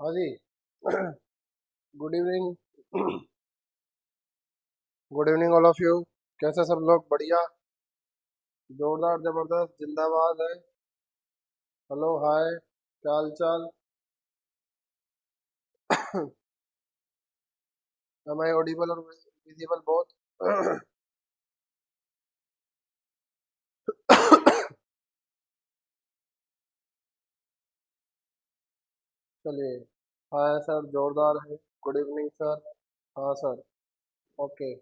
हाँ जी। Good evening. Good evening all of you. कैसे सब लोग? बढ़िया, जोरदार, जबरदस्त, जिंदाबाद है। हेलो, हाय, क्या हाल चाल? एम आई ऑडिबल और विजिबल बोथ? चलिए। हाय सर, जोरदार है। Good evening sir. हाँ सर। ओके।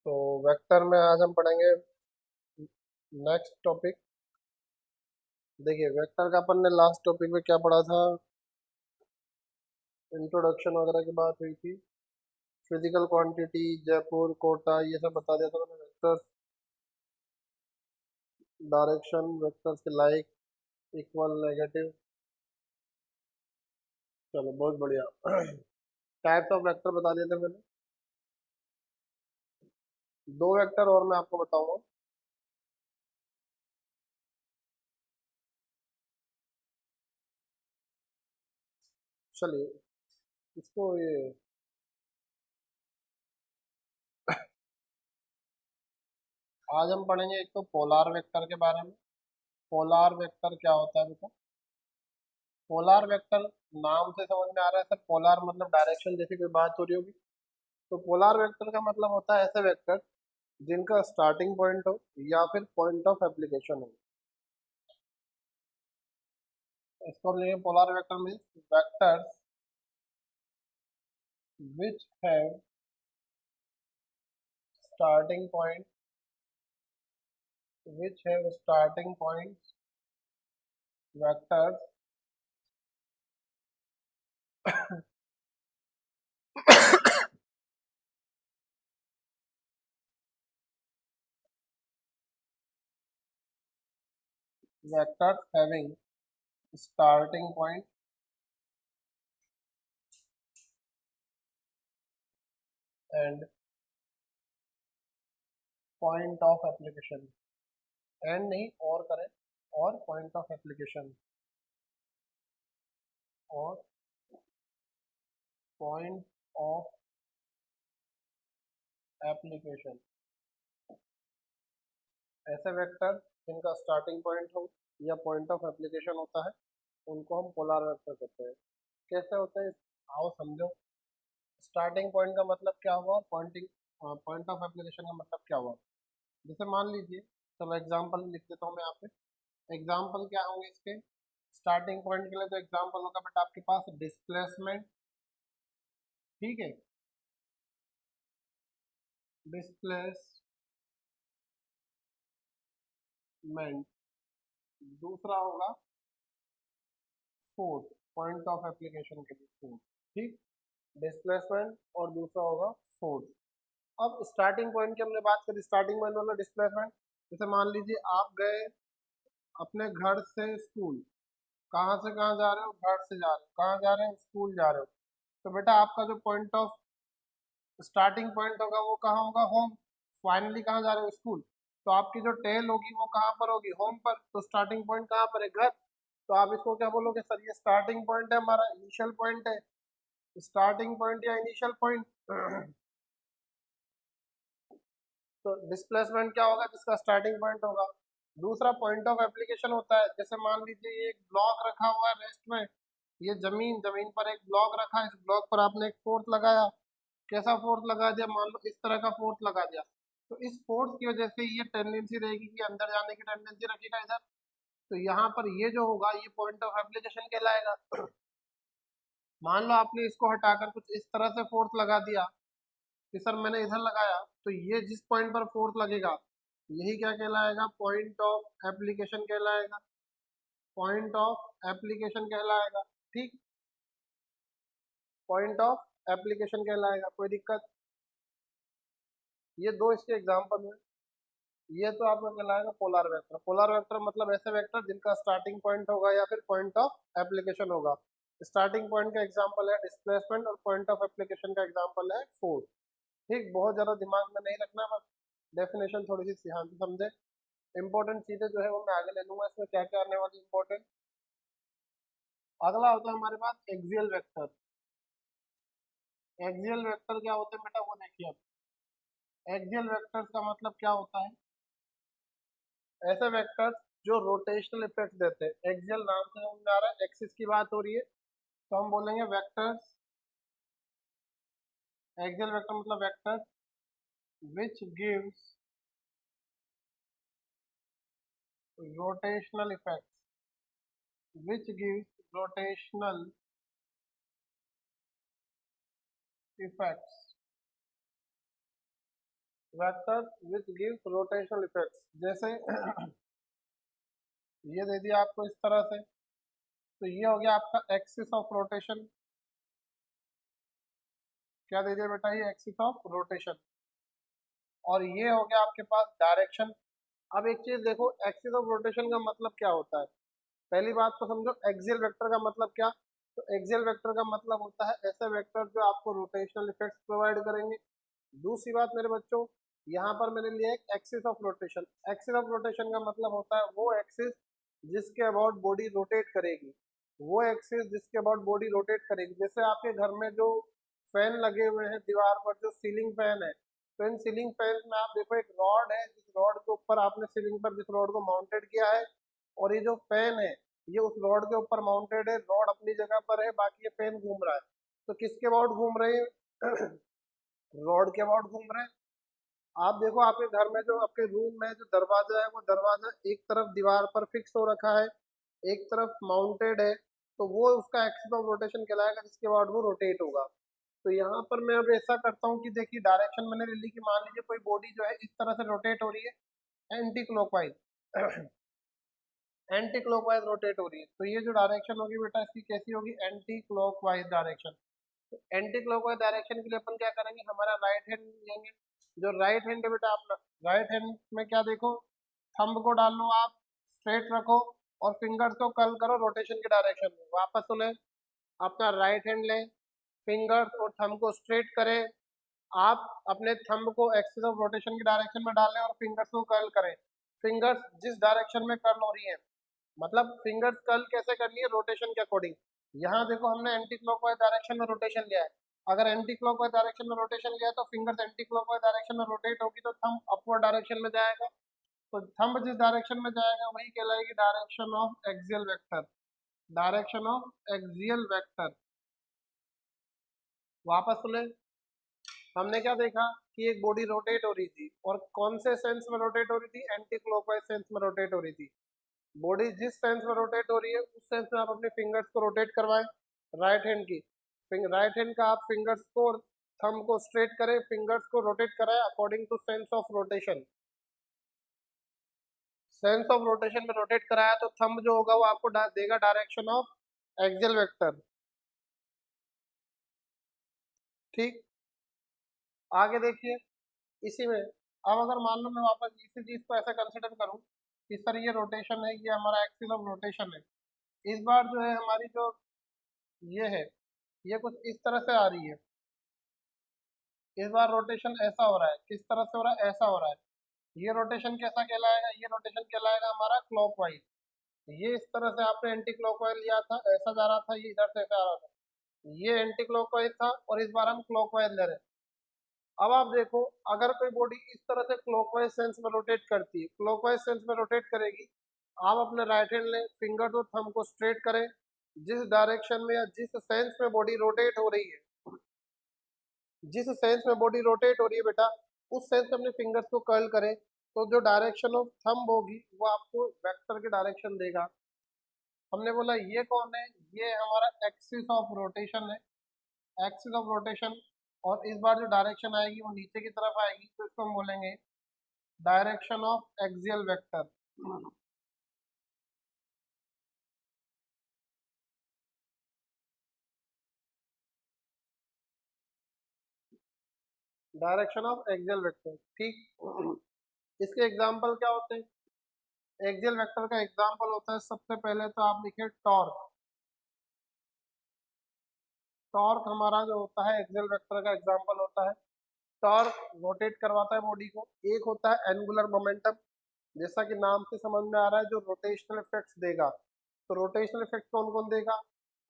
तो वेक्टर में आज हम पढ़ेंगे नेक्स्ट टॉपिक। देखिए, वेक्टर का अपन ने लास्ट टॉपिक में क्या पढ़ा था? इंट्रोडक्शन वगैरह की बात हुई थी। फिजिकल क्वांटिटी, जयपुर, कोटा, ये सब बता दिया था मैंने। वेक्टर्स, डायरेक्शन, वेक्टर्स के लाइक, इक्वल, नेगेटिव। चलो, बहुत बढ़िया। टाइप्स ऑफ वेक्टर बता दिए थे मैंने। दो वेक्टर और मैं आपको बताऊंगा। चलिए, इसको ये आज हम पढ़ेंगे एक तो पोलार वेक्टर के बारे में। पोलार वेक्टर क्या होता है बेटा? पोलार वेक्टर नाम से समझ में आ रहा है सर। पोलार मतलब डायरेक्शन जैसी कोई बात हो रही होगी। तो पोलार वेक्टर का मतलब होता है ऐसे वेक्टर जिनका स्टार्टिंग पॉइंट हो या फिर पॉइंट ऑफ एप्लीकेशन हो। इसको हम लेंगे polar vector means vectors which have starting point which have starting points, vectors vectors having starting point and point of application। And नहीं, और करें, और पॉइंट ऑफ एप्लीकेशन, और पॉइंट ऑफ एप्लीकेशन। ऐसे वेक्टर जिनका स्टार्टिंग पॉइंट हो या point of application होता है उनको हम पोलर वेक्टर कहते हैं। कैसे होते हैं, आओ समझो। स्टार्टिंग पॉइंट का मतलब क्या हुआ, पॉइंटिंग पॉइंट ऑफ एप्लीकेशन का मतलब क्या हुआ? जैसे मान लीजिए, चलो एग्जांपल लिख देता हूँ मैं यहाँ पे। एग्जांपल क्या होंगे इसके? स्टार्टिंग पॉइंट के लिए तो एग्जांपल होगा बट आपके पास डिस्प्लेसमेंट। ठीक है, डिस्प्लेसमेंट। दूसरा होगा फोर्स, पॉइंट ऑफ एप्लीकेशन के लिए फोर्स। ठीक, डिस्प्लेसमेंट और दूसरा होगा फोर्स। अब स्टार्टिंग पॉइंट की हमने बात करी, स्टार्टिंग पॉइंट वाला डिस्प्लेसमेंट। जैसे मान लीजिए आप गए अपने घर से स्कूल। कहाँ से कहाँ जा रहे हो? घर से जा रहे हो। कहाँ जा रहे हो? स्कूल जा रहे हो। तो बेटा आपका जो पॉइंट ऑफ स्टार्टिंग पॉइंट होगा वो कहाँ होगा? होम। फाइनली कहाँ जा रहे हो? स्कूल। तो आपकी जो टेल होगी वो कहाँ पर होगी? होम पर। तो स्टार्टिंग पॉइंट कहाँ पर है? घर। तो आप इसको क्या बोलोगे? सर ये स्टार्टिंग पॉइंट है, हमारा इनिशियल पॉइंट है। स्टार्टिंग पॉइंट या इनिशियल पॉइंट। तो डिस्प्लेसमेंट क्या होगा? जिसका स्टार्टिंग पॉइंट होगा। दूसरा पॉइंट ऑफ एप्लीकेशन होता है। जैसे मान लीजिए ये एक ब्लॉक रखा हुआ है रेस्ट में। ये जमीन जमीन पर एक ब्लॉक रखा है। इस ब्लॉक पर आपने एक फोर्स लगाया। कैसा फोर्स लगा दिया? मान लो इस तरह का फोर्स लगा दिया। तो इस फोर्स की वजह से ये टेंडेंसी रहेगी कि अंदर जाने की टेंडेंसी रखेगा इधर। तो यहाँ पर ये जो होगा ये पॉइंट ऑफ एप्लीकेशन कहलाएगा। मान लो आपने इसको हटाकर कुछ इस तरह से फोर्स लगा दिया कि सर मैंने इधर लगाया, तो ये जिस पॉइंट पर फोर्स लगेगा यही क्या कहलाएगा? पॉइंट ऑफ एप्लीकेशन कहलाएगा। पॉइंट ऑफ एप्लीकेशन कहलाएगा। ठीक, पॉइंट ऑफ एप्लीकेशन कहलाएगा। कोई दिक्कत? ये दो इसके एग्जांपल हुए। ये तो आपका कहलाएगा पोलर वेक्टर। पोलर वेक्टर मतलब ऐसे वेक्टर जिनका स्टार्टिंग पॉइंट होगा या फिर पॉइंट ऑफ एप्लीकेशन होगा। स्टार्टिंग पॉइंट का एग्जांपल है डिस्प्लेसमेंट और पॉइंट ऑफ एप्लीकेशन का एग्जांपल है फोर्स। ठीक, बहुत ज़्यादा दिमाग में नहीं रखना, बस डेफिनेशन थोड़ी सी ध्यान से समझे। इंपॉर्टेंट चीज़ें जो है वो मैं आगे ले लूंगा, इसमें क्या क्या आने वाली इंपॉर्टेंट। अगला होता है हमारे पास एक्सियल वेक्टर। एक्सियल वेक्टर क्या होते हैं बेटा, वो देखिए अब। एक्सियल वेक्टर्स का मतलब क्या होता है, ऐसे वेक्टर्स जो रोटेशनल इफेक्ट देते हैं। एक्सियल नाम से समझ में आ रहा है, एक्सिस की बात हो रही है, तो हम बोलेंगे वेक्टर्स। एक्सियल वेक्टर मतलब vector which gives rotational effects, which gives rotational effects, vector which gives rotational effects। जैसे ये दे दिया आपको इस तरह से, तो ये हो गया आपका एक्सिस ऑफ रोटेशन। क्या दे दिया बेटा, ये एक्सिस ऑफ रोटेशन। और ये हो गया आपके पास डायरेक्शन। अब एक चीज देखो, एक्सिस ऑफ रोटेशन का मतलब क्या होता है। पहली बात तो समझो एक्सियल वेक्टर का मतलब क्या। तो एक्सियल वेक्टर का मतलब होता है ऐसे वेक्टर जो आपको रोटेशनल इफेक्ट्स प्रोवाइड करेंगे। दूसरी बात मेरे बच्चों, यहाँ पर मैंने लिया एक axis of rotation. Axis of rotation का मतलब होता है वो एक्सिस जिसके अबाउट बॉडी रोटेट करेगी, वो एक्सिस जिसके अबाउट बॉडी रोटेट करेगी। जैसे आपके घर में जो फैन लगे हुए हैं दीवार पर, जो सीलिंग फैन है, तो इन सीलिंग फैन में आप देखो एक रॉड है, जिस रॉड के ऊपर आपने सीलिंग पर जिस रॉड को माउंटेड किया है, और ये जो फैन है ये उस रॉड के ऊपर माउंटेड है। रॉड अपनी जगह पर है, बाकी ये फैन घूम रहा है। तो किसके अबाउट घूम रहे हैं रॉड के अबाउट घूम रहे हैं। आप देखो आपके घर में जो आपके रूम में जो दरवाजा है, वो दरवाजा एक तरफ दीवार पर फिक्स हो रखा है, एक तरफ माउंटेड है, तो वो उसका एक्सिस ऑफ रोटेशन कहलाएगा, जिसके बाद वो रोटेट होगा। तो यहाँ पर मैं अब ऐसा करता हूँ कि देखिए डायरेक्शन मैंने ले ली कि मान लीजिए कोई बॉडी जो है इस तरह से रोटेट हो रही है anti clockwise anti clockwise rotate हो रही है, तो ये जो डायरेक्शन होगी बेटा इसकी कैसी होगी, anti clockwise direction. Anti clockwise direction के लिए अपन क्या करेंगे, हमारा राइट हैंड लेंगे। जो राइट हैंड है बेटा अपना, राइट हैंड में क्या देखो, थंब को डाल लो आप, स्ट्रेट रखो और फिंगर्स को कर्ल करो रोटेशन के डायरेक्शन में। वापस सुने, अपना राइट हैंड लें, फिंगर्स और थंब को स्ट्रेट करें। आप अपने थंब को एक्सिस ऑफ रोटेशन की डायरेक्शन में डालें और फिंगर्स को कर्ल करें। फिंगर्स जिस डायरेक्शन में कर्ल हो रही है, मतलब फिंगर्स कर्ल कैसे करनी है, रोटेशन के अकॉर्डिंग। यहाँ देखो हमने एंटी क्लॉकवाइज डायरेक्शन में रोटेशन लिया है। अगर एंटी क्लॉकवाइज डायरेक्शन में रोटेशन लिया है तो फिंगर्स एंटी क्लॉकवाइज डायरेक्शन में रोटेट होगी, तो थंब अपवर्ड डायरेक्शन में जाएगा। तो थंब जिस डायरेक्शन में जाएगा वही कहलाएगी direction of axial vector. Direction of axial vector. वापस सुने, हमने क्या देखा कि एक बॉडी रोटेट हो रही थी, और कौन से सेंस में रोटेट हो रही थी, एंटी क्लॉकवाइज सेंस में रोटेट हो रही थी। बॉडी जिस सेंस में रोटेट हो रही है उस सेंस में आप अपने फिंगर्स को रोटेट करवाएं, राइट हैंड की। राइट हैंड का आप फिंगर्स को, थंब को स्ट्रेट करें, फिंगर्स को रोटेट कराएं according to sense of rotation. Sense of rotation में रोटेट कराया तो थंब जो होगा वो आपको देगा डायरेक्शन ऑफ एक्सियल वेक्टर। ठीक, आगे देखिए इसी में। अब अगर मान लो मैं वापस इसी चीज को ऐसा कंसिडर करूं, इस तरह ये रोटेशन है, ये हमारा एक्सिस ऑफ रोटेशन है। इस बार जो है हमारी जो ये है, ये कुछ इस तरह से आ रही है। इस बार रोटेशन ऐसा हो रहा है, किस तरह से हो रहा है, ऐसा हो रहा है। ये रोटेशन कैसा कहलाएगा, ये रोटेशन कहलाएगा हमारा क्लॉकवाइज। ये इस तरह से आपने एंटी क्लॉकवाइज लिया था, ऐसा जा रहा था, ये इधर से ऐसा आ रहा था, ये एंटी क्लॉकवाइज था, और इस बार हम क्लॉकवाइज ले रहे हैं। अब आप देखो, अगर कोई बॉडी इस तरह से क्लॉकवाइज सेंस में रोटेट करती है, क्लॉकवाइज सेंस में रोटेट करेगी, आप अपने राइट हैंड लें, फिंगर और थंब को स्ट्रेट करें, जिस डायरेक्शन में या जिस सेंस में बॉडी रोटेट हो रही है, जिस सेंस में बॉडी रोटेट हो रही है बेटा, उस सेंस में अपने फिंगर्स को कर्ल करें, तो जो डायरेक्शन ऑफ थंब होगी वो आपको वेक्टर की डायरेक्शन देगा। हमने बोला ये कौन है, ये हमारा एक्सिस ऑफ रोटेशन है, एक्सिस ऑफ रोटेशन। और इस बार जो डायरेक्शन आएगी वो नीचे की तरफ आएगी, तो इसको हम बोलेंगे direction of axial vector. Direction of axial vector, ठीक। इसके एग्जांपल क्या होते हैं, एक्सियल वेक्टर का एग्जांपल होता है, सबसे पहले तो आप लिखिए टॉर्क। टॉर्क हमारा जो होता है एक्सियल वेक्टर का एग्जांपल होता है। टॉर्क रोटेट करवाता है बॉडी को, एक होता है एंगुलर मोमेंटम, जैसा कि नाम से समझ में आ रहा है जो रोटेशनल इफेक्ट्स देगा। तो रोटेशनल इफेक्ट कौन कौन देगा?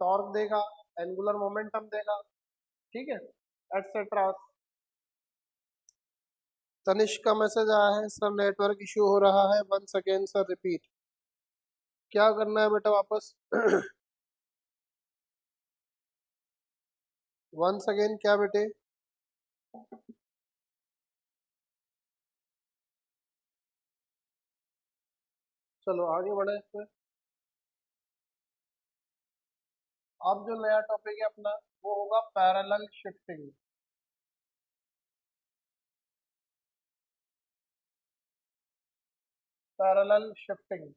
टॉर्क देगा, एंगुलर मोमेंटम देगा, ठीक है, एटसेट्रा। तनिष्क का मैसेज आया है, सर नेटवर्क इश्यू हो रहा है, वन सेकेंड सर रिपीट। क्या करना है बेटा वापस? वंस अगेन क्या बेटे? चलो आगे बढ़े इसमें। अब जो नया टॉपिक है अपना वो होगा पैरेलल शिफ्टिंग। पैरेलल शिफ्टिंग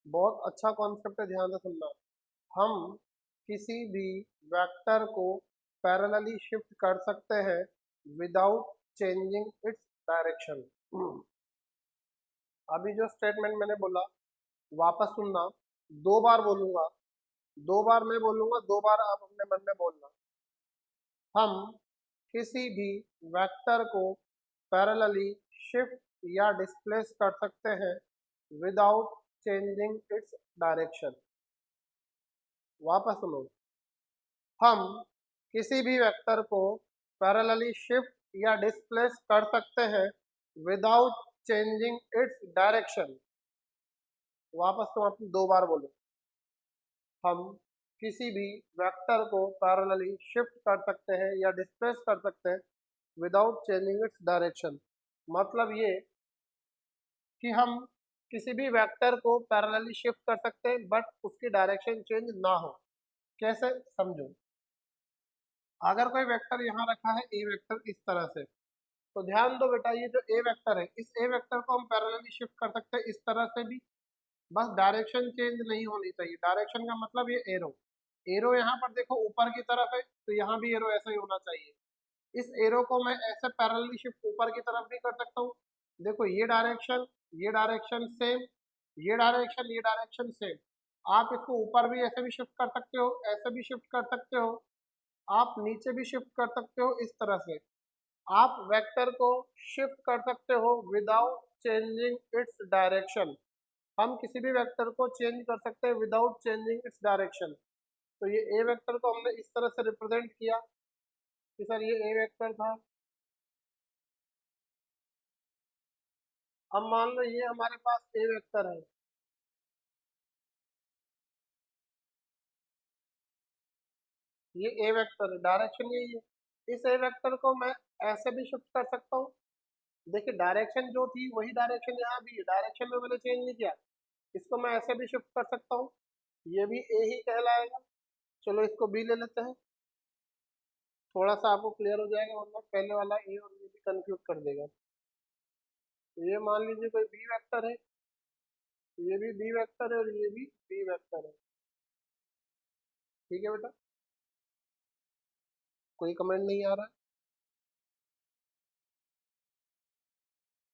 बहुत अच्छा कॉन्सेप्ट है, ध्यान से सुनना। हम किसी भी वेक्टर को पैरेलली शिफ्ट कर सकते हैं विदाउट चेंजिंग इट्स डायरेक्शन। अभी जो स्टेटमेंट मैंने बोला वापस सुनना, दो बार बोलूंगा, दो बार मैं बोलूंगा, दो बार आप अपने मन में बोलना। हम किसी भी वेक्टर को पैरेलली शिफ्ट या डिस्प्लेस कर सकते हैं विदाउट चेंजिंग इट्स डायरेक्शन। वापस सुनो, हम किसी भी वेक्टर को पैरेलली शिफ्ट या डिस्प्लेस कर सकते हैं विदाउट चेंजिंग इट्स डायरेक्शन। वापस तुम अपनी दो बार बोलो, हम किसी भी वेक्टर को पैरेलली शिफ्ट कर सकते हैं या डिस्प्लेस कर सकते हैं विदाउट चेंजिंग इट्स डायरेक्शन। मतलब ये कि हम किसी भी वेक्टर को पैरेलली शिफ्ट कर सकते हैं बट उसकी डायरेक्शन चेंज ना हो। कैसे, समझो। अगर कोई वेक्टर यहाँ रखा है ए वेक्टर इस तरह से, तो ध्यान दो बेटा, ये जो ए वेक्टर है इस ए वेक्टर को हम पैरेलली शिफ्ट कर सकते हैं इस तरह से भी, बस डायरेक्शन चेंज नहीं होनी चाहिए। डायरेक्शन का मतलब ये एरो, एरो यहाँ पर देखो ऊपर की तरफ है तो यहाँ भी एरो ऐसा ही होना चाहिए। इस एरो को मैं ऐसे पैरेलली शिफ्ट ऊपर की तरफ भी कर सकता हूँ। देखो ये डायरेक्शन सेम, ये डायरेक्शन सेम। आप इसको ऊपर भी ऐसे भी शिफ्ट कर सकते हो, ऐसे भी शिफ्ट कर सकते हो, आप नीचे भी शिफ्ट कर सकते हो, इस तरह से आप वेक्टर को शिफ्ट कर सकते हो विदाउट चेंजिंग इट्स डायरेक्शन। हम किसी भी वेक्टर को चेंज कर सकते हैं विदाउट चेंजिंग इट्स डायरेक्शन। तो ये ए वेक्टर को हमने इस तरह से रिप्रेजेंट किया कि सर ये ए वेक्टर था। अब मान लो ये हमारे पास ए वेक्टर है, ये ए वेक्टर है, डायरेक्शन यही है। इस ए वेक्टर को मैं ऐसे भी शिफ्ट कर सकता हूँ। देखिए डायरेक्शन जो थी वही डायरेक्शन यहाँ भी है, डायरेक्शन में मैंने चेंज नहीं किया। इसको मैं ऐसे भी शिफ्ट कर सकता हूँ, ये भी ए ही कहलाएगा। चलो इसको बी ले लेते हैं, थोड़ा सा आपको क्लियर हो जाएगा, वरना पहले वाला ए और ये भी कंफ्यूज कर देगा। तो ये मान लीजिए कोई बी वेक्टर है, ये भी बी वेक्टर है और ये भी बी वेक्टर है, ठीक है बेटा? कोई कमेंट नहीं आ रहा है?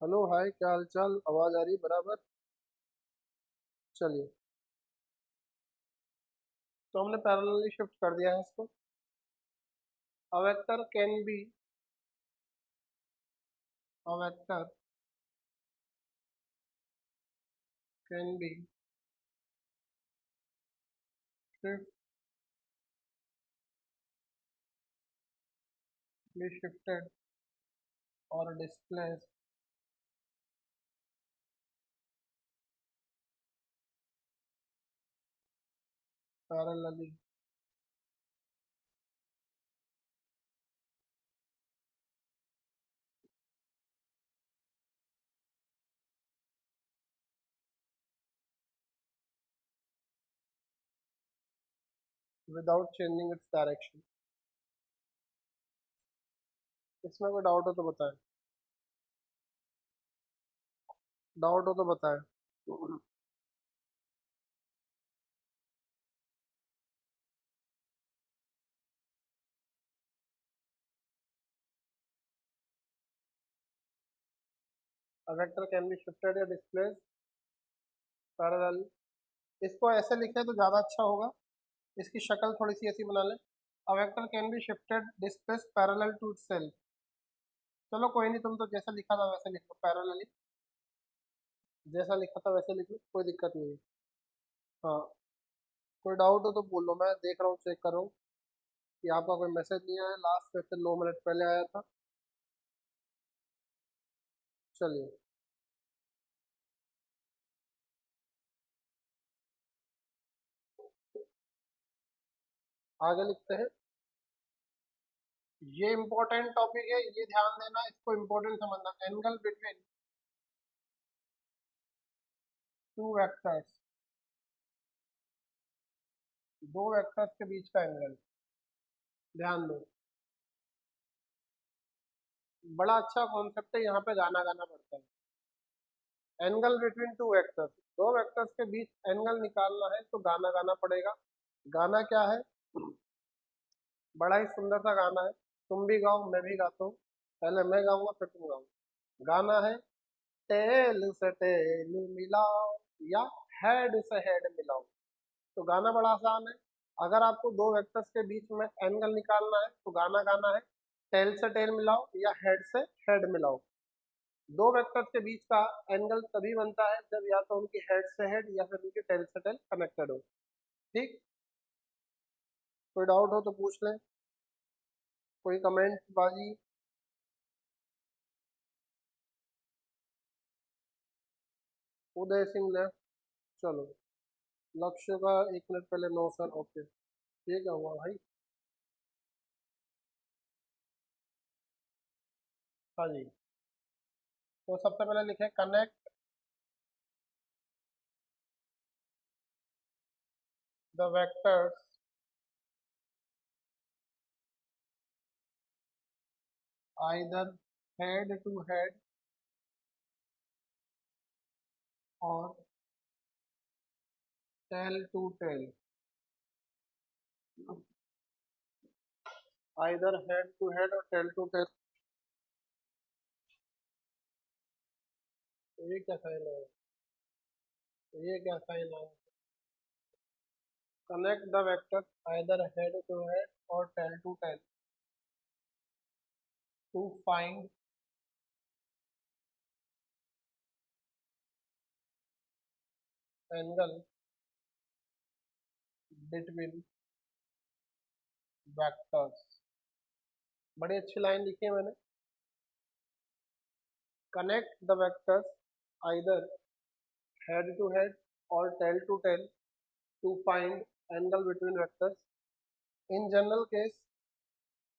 हेलो हाय क्या हाल चाल, आवाज आ रही है बराबर? चलिए, तो हमने पैरेलली शिफ्ट कर दिया है इसको। A vector can be a vector can be shift be shifted or displaced parallelly without changing its direction। इसमें कोई डाउट हो तो बताएं, डाउट हो तो बताएं। A vector can be shifted या displaced parallel, इसको ऐसे लिखें तो ज़्यादा अच्छा होगा। इसकी शक्ल थोड़ी सी ऐसी बना लें। A vector can be shifted displace parallel to itself. चलो कोई नहीं, तुम तो जैसा लिखा था वैसे लिख लो, पैरेलली जैसा लिखा था वैसे लिख लो, कोई दिक्कत नहीं है। हाँ, कोई डाउट हो तो बोलो, मैं देख रहा हूँ, चेक कर रहा हूँ कि आपका कोई मैसेज नहीं आया। लास्ट में से 9 मिनट पहले आया था। चलिए आगे लिखते हैं। ये इंपॉर्टेंट टॉपिक है, ये ध्यान देना, इसको इंपॉर्टेंट समझना। एंगल बिटवीन टू वेक्टर्स, दो वेक्टर्स के बीच का एंगल, ध्यान दो। बड़ा अच्छा कॉन्सेप्ट है, यहाँ पे गाना गाना पड़ता है। एंगल बिटवीन टू वेक्टर्स, दो वेक्टर्स के बीच एंगल निकालना है तो गाना गाना पड़ेगा। गाना क्या है? बड़ा ही सुंदर सा गाना है, तुम भी गाओ मैं भी गाता हूँ। पहले मैं गाऊंगा फिर तुम गाओ। गाना है, टेल से टेल मिलाओ या हेड से हेड मिलाओ। तो गाना बड़ा आसान है। अगर आपको दो वेक्टर्स के बीच में एंगल निकालना है तो गाना गाना है, टेल से टेल मिलाओ या हेड से हेड मिलाओ। दो वेक्टर्स के बीच का एंगल तभी बनता है जब या तो उनकी हेड से हेड या फिर उनकी टेल से टेल कनेक्टेड हो। ठीक, कोई डाउट हो तो पूछ लें, कोई कमेंट बाजी। उदय सिंह ने, चलो। लक्ष्य का 1 मिनट पहले, नो सर, ओके। ये क्या हुआ भाई? हाँ जी, तो सबसे पहले लिखे connect the vectors either head to head और tail to tail. Either head to head और टेल टू टेल। ये क्या साइन है? ये क्या साइन है? Connect the vector either head to head और tail to tail to find angle between vectors. बड़ी अच्छी लाइन लिखी है मैंने। Connect the vectors either head to head और tail to tail to find angle between vectors. In general case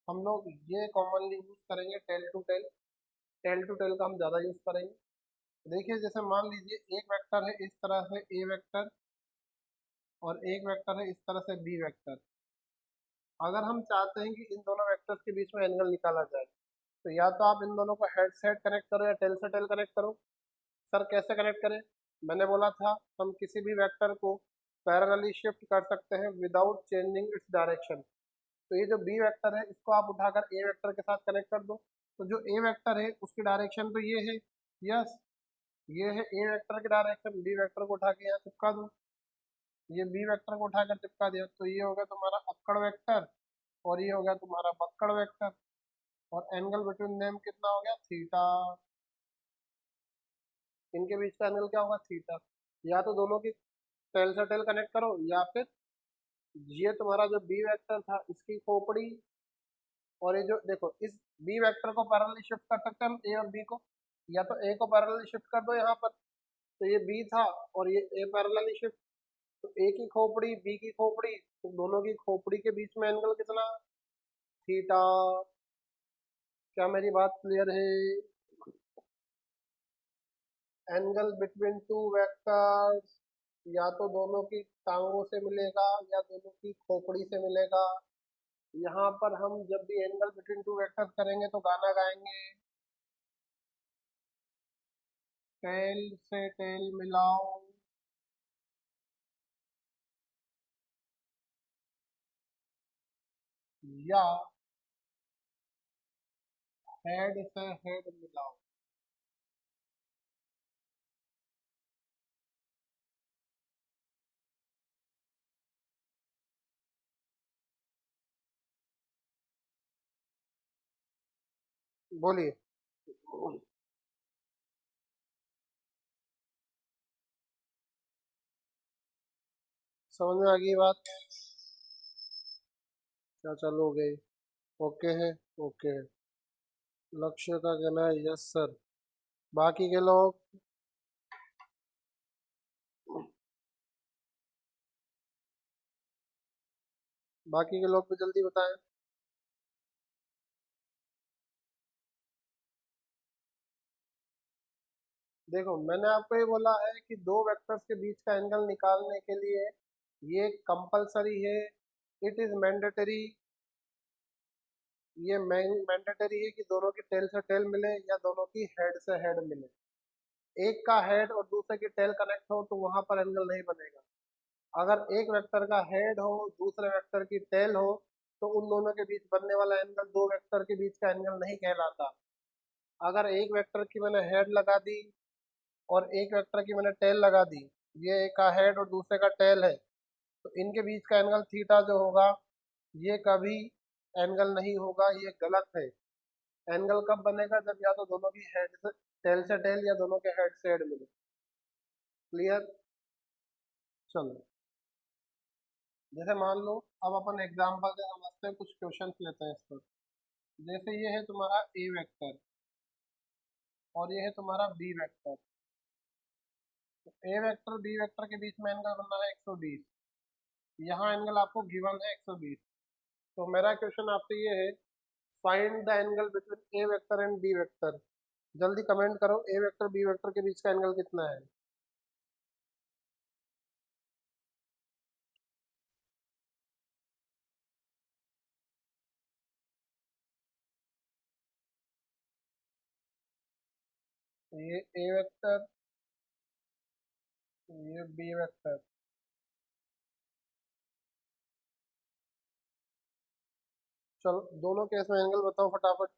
हम लोग ये कॉमनली यूज करेंगे tail to tail. Tail to tail का हम ज़्यादा यूज करेंगे। देखिए, जैसे मान लीजिए एक वेक्टर है इस तरह से ए वेक्टर और एक वेक्टर है इस तरह से बी वेक्टर। अगर हम चाहते हैं कि इन दोनों वेक्टर्स के बीच में एंगल निकाला जाए तो या तो आप इन दोनों को हेड से हेड कनेक्ट करो या टेल से टेल कनेक्ट करो। सर कैसे कनेक्ट करें? मैंने बोला था हम किसी भी वेक्टर को पैरेलली शिफ्ट कर सकते हैं विदाउट चेंजिंग इट्स डायरेक्शन। तो ये जो बी वेक्टर है इसको आप उठाकर ए वेक्टर के साथ कनेक्ट कर दो। तो जो ए वेक्टर है उसकी डायरेक्शन तो ये है, यस, ये है ए वेक्टर की डायरेक्शन। बी वेक्टर को उठा के यहाँ चिपका दो, ये बी वेक्टर को उठाकर चिपका दिया तो ये हो गया तुम्हारा अक्कड़ वेक्टर और ये हो गया तुम्हारा बक्कड़ वेक्टर। और एंगल बिटवीन देम कितना हो गया? थीटा। इनके बीच का एंगल क्या होगा? थीटा। या तो दोनों की टेल से टेल कनेक्ट करो या फिर ये तुम्हारा जो बी वेक्टर था इसकी खोपड़ी और ये जो देखो इस बी वेक्टर को पैरेलली शिफ्ट कर सकते हैं हम ए और बी को। या तो ए को पैरेलली शिफ्ट कर दो यहाँ पर, तो ये बी था और ये ए पैरेलली शिफ्ट। तो ए की खोपड़ी बी की खोपड़ी, तो दोनों की खोपड़ी के बीच में एंगल कितना? थीटा। क्या मेरी बात क्लियर है? एंगल बिटवीन टू वेक्टर्स या तो दोनों की टांगों से मिलेगा या दोनों की खोपड़ी से मिलेगा। यहाँ पर हम जब भी एंगल बिटवीन टू वेक्टर्स करेंगे तो गाना गाएंगे, टेल से टेल मिलाओ या हेड से हेड मिलाओ। बोलिए। समझ में आ गई बात? क्या चालू हो गई? ओके है। ओके है। लक्ष्य का कहना है यस सर। बाकी के लोग? बाकी के लोग भी जल्दी बताएं। देखो, मैंने आपको ये बोला है कि दो वेक्टर्स के बीच का एंगल निकालने के लिए ये कंपलसरी है, इट इज मैंडेटरी। ये मैंडेटरी है कि दोनों की टेल से टेल मिले या दोनों की हेड से हेड मिले। एक का हेड और दूसरे की टेल कनेक्ट हो तो वहां पर एंगल नहीं बनेगा। अगर एक वेक्टर का हेड हो, दूसरे वेक्टर की टेल हो, तो उन दोनों के बीच बनने वाला एंगल दो वेक्टर के बीच का एंगल नहीं कहलाता। अगर एक वेक्टर की मैंने हेड लगा दी और एक वेक्टर की मैंने टेल लगा दी, ये एक का हेड और दूसरे का टेल है, तो इनके बीच का एंगल थीटा जो होगा, ये कभी एंगल नहीं होगा, ये गलत है। एंगल कब बनेगा? जब या तो दोनों की हेड से टेल या दोनों के हेड से हेड मिले। क्लियर? चलो, जैसे मान लो, अब अपन एग्जांपल से समझते हैं, कुछ क्वेश्चंस लेते हैं इस पर। जैसे ये है तुम्हारा ए वेक्टर और ये है तुम्हारा बी वेक्टर। तो ए वेक्टर बी वेक्टर के बीच में एंगल बनना है 120। यहाँ एंगल आपको गिवन है 120। तो मेरा क्वेश्चन आपसे ये है, find the angle between A vector and B vector. जल्दी कमेंट करो, ए वेक्टर बी वेक्टर के बीच का एंगल कितना है? ये ए वेक्टर, ये बी वेक्टर। चलो, दोनों केस में एंगल बताओ फटाफट।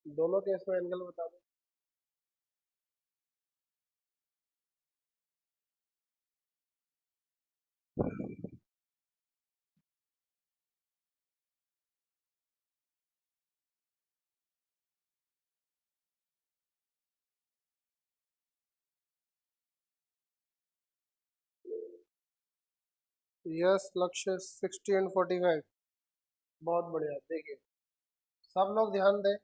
दोनों केस में एंगल बता दो। यस लक्ष्य, 60 एंड 45। बहुत बढ़िया। देखिए, सब लोग ध्यान दें।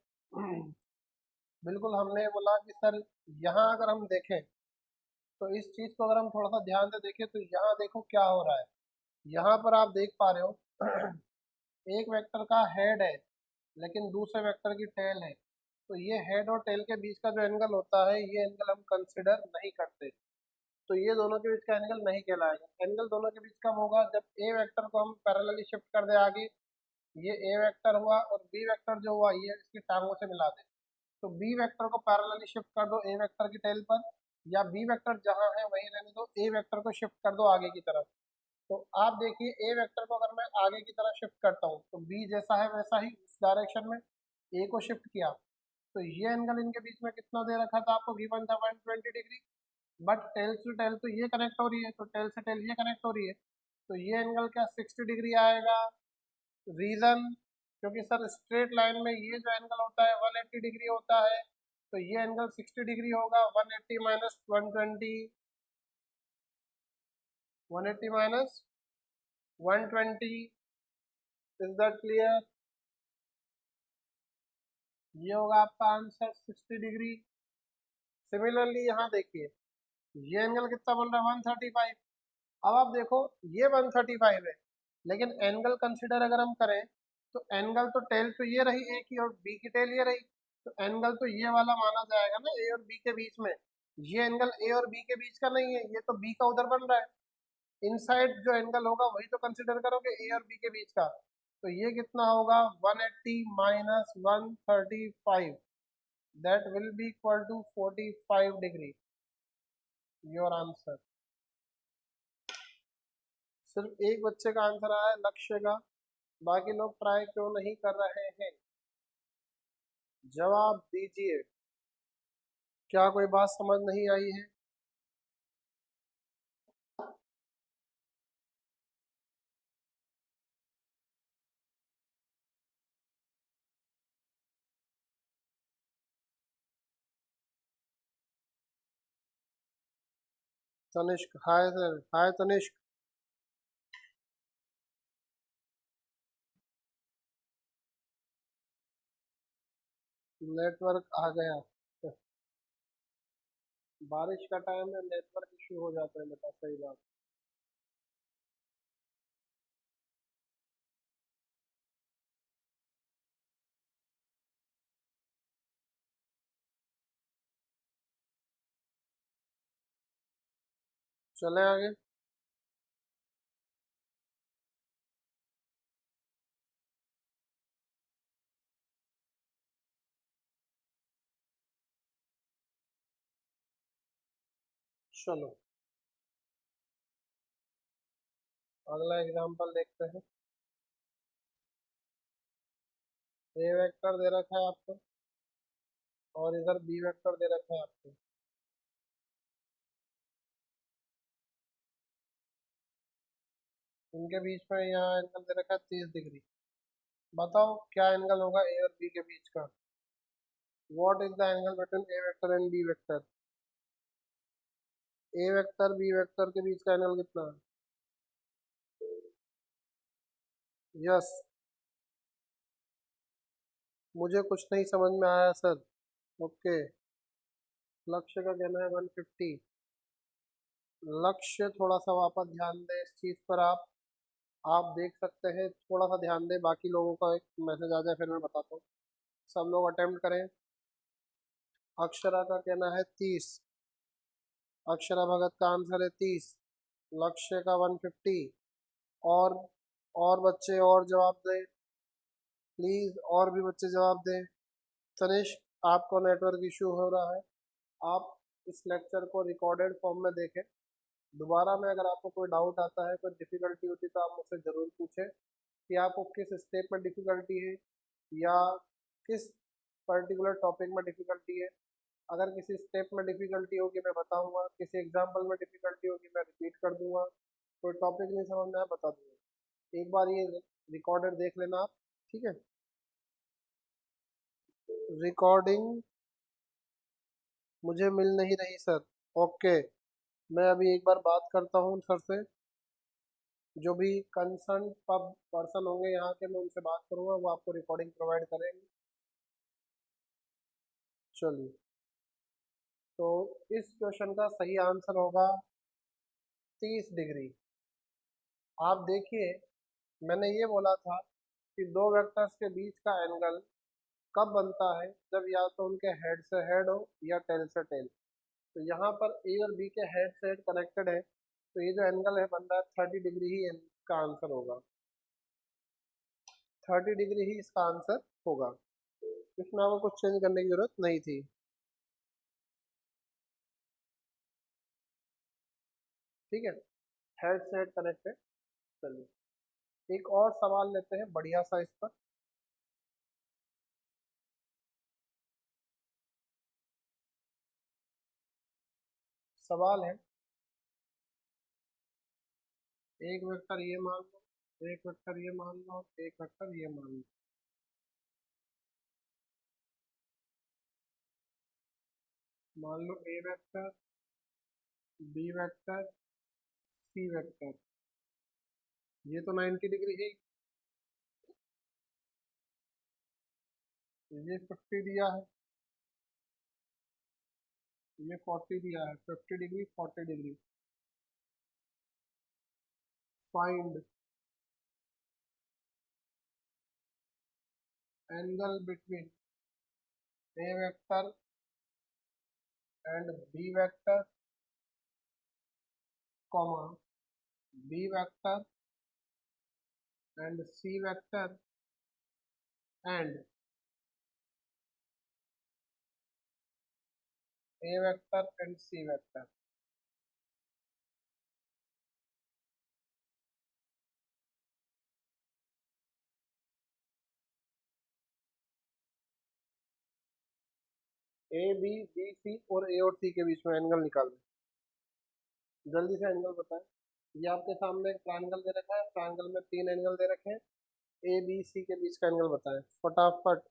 बिल्कुल, हमने बोला कि सर, यहाँ अगर हम देखें तो इस चीज को अगर हम थोड़ा सा ध्यान से देखें तो यहाँ देखो क्या हो रहा है। यहाँ पर आप देख पा रहे हो, एक वेक्टर का हेड है लेकिन दूसरे वेक्टर की टेल है। तो ये हेड और टेल के बीच का जो एंगल होता है, ये एंगल हम कंसिडर नहीं करते। तो ये दोनों के बीच का एंगल नहीं कहलाएगा। एंगल दोनों के बीच कब होगा? जब ए वेक्टर को हम पैरेलली शिफ्ट कर दे आगे। ये ए वेक्टर हुआ और बी वेक्टर जो हुआ, ये इसकी टांगों से मिला दे। तो बी वेक्टर को पैरेलली शिफ्ट कर दो ए वेक्टर की टेल पर, या बी वेक्टर जहां है वहीं रहने दो, ए वेक्टर को शिफ्ट कर दो आगे की तरफ। तो आप देखिए, ए वेक्टर को अगर मैं आगे की तरफ शिफ्ट करता हूँ तो बी जैसा है वैसा ही इस डायरेक्शन में ए को शिफ्ट किया। तो ये एंगल इनके बीच में कितना दे रखा था आपको? गिवन था 120 degree. But tail to tail तो ये कनेक्ट हो रही है, तो टेल से टेल ये कनेक्ट हो रही है। तो ये एंगल क्या 60 डिग्री आएगा? रीजन, क्योंकि सर स्ट्रेट लाइन में ये जो एंगल होता है 180 डिग्री होता है। तो ये एंगल 60 डिग्री होगा। 180 minus 120, 180 minus 120। Is that clear? ये होगा आपका आंसर 60 डिग्री। सिमिलरली यहाँ देखिए, ये एंगल कितना बन रहा है? 135। अब आप देखो, ये 135 है, लेकिन एंगल कंसिडर अगर हम करें तो एंगल तो टेल तो ये रही ए की और बी की टेल ये रही। तो एंगल तो ये वाला माना जाएगा ना, ए और बी के बीच में। ये एंगल ए और बी के बीच का नहीं है, ये तो बी का उधर बन रहा है। इनसाइड जो एंगल होगा वही तो कंसिडर करोगे, ए और बी के बीच का। तो ये कितना होगा? 180 minus 135, that will be equal to 45 degree. Your answer. सिर्फ एक बच्चे का आंसर आया है, लक्ष्य का। बाकी लोग ट्राई क्यों नहीं कर रहे हैं? जवाब दीजिए। क्या कोई बात समझ नहीं आई है? तनिष्क, हाय सर, हाय तनिष्क। नेटवर्क आ गया। बारिश का टाइम है, नेटवर्क इशू हो जाता है बेटा, सही बात। चले आगे। चलो अगला एग्जांपल देखते हैं। ए वेक्टर दे रखा है आपको और इधर बी वेक्टर दे रखा है आपको। इनके बीच में यहाँ एंगल दे रखा है 30 डिग्री। बताओ क्या एंगल होगा ए और बी के बीच का। What is the angle between A vector and B vector. A vector B vector के बीच का एंगल कितना है? यस। मुझे कुछ नहीं समझ में आया सर। ओके। लक्ष्य का कहना है 150। लक्ष्य थोड़ा सा वापस ध्यान दें इस चीज पर। आप देख सकते हैं, थोड़ा सा ध्यान दें, बाकी लोगों का एक मैसेज आ जाए फिर मैं बताता हूँ। सब लोग अटेम्प्ट करें। अक्षरा का कहना है 30। अक्षरा भगत का आंसर है 30। लक्ष्य का 150। और और बच्चे और जवाब दें प्लीज, और भी बच्चे जवाब दें। तनिष्क आपको नेटवर्क इशू हो रहा है, आप इस लेक्चर को रिकॉर्डेड फॉर्म में देखें। दोबारा में अगर आपको कोई डाउट आता है, कोई डिफिकल्टी होती है तो आप मुझसे ज़रूर पूछें कि आपको किस स्टेप में डिफिकल्टी है या किस पर्टिकुलर टॉपिक में डिफिकल्टी है। अगर किसी स्टेप में डिफिकल्टी होगी मैं बताऊंगा, किसी एग्जाम्पल में डिफिकल्टी होगी मैं रिपीट कर दूंगा, कोई टॉपिक नहीं समझ में आया बता दूंगा। एक बार ये रिकॉर्डेड देख लेना आप, ठीक है। रिकॉर्डिंग मुझे मिल नहीं रही सर। ओके, मैं अभी एक बार बात करता हूँ सर से। जो भी कंसर्न पब पर्सन होंगे यहाँ के, मैं उनसे बात करूँगा, वो आपको रिकॉर्डिंग प्रोवाइड करेंगे। चलिए, तो इस क्वेश्चन का सही आंसर होगा 30 डिग्री। आप देखिए, मैंने ये बोला था कि दो वेक्टर्स के बीच का एंगल कब बनता है, जब या तो उनके हेड से हेड हो या टेल से टेल। तो यहाँ पर ए और बी के हेड से हेड कनेक्टेड है, तो ये जो एंगल है बन रहा है 30 डिग्री ही इसका आंसर होगा। 30 डिग्री ही इसका आंसर होगा। इसमें आपको कुछ चेंज करने की जरूरत नहीं थी। ठीक है, हेड से हेड कनेक्ट है। चलिए एक और सवाल लेते हैं बढ़िया सा इस पर। सवाल है, एक वेक्टर ये मान लो, एक वेक्टर ये मान लो, एक वेक्टर ये मान लो। मान लो ए vector, B vector, C vector. ये तो 90 डिग्री है। ये 50 दिया है, ये 40 दिया है। 50 degree 40 degree. Find angle between A vector and B vector, comma B vector and C vector and A vector and C vector. A B B C और ए और सी के बीच में एंगल निकालना। जल्दी से एंगल बताएं। ये आपके सामने एक ट्रायंगल दे रखा है, ट्रायंगल में 3 एंगल दे रखे हैं। ए बी सी के बीच का एंगल बताएं फटाफट।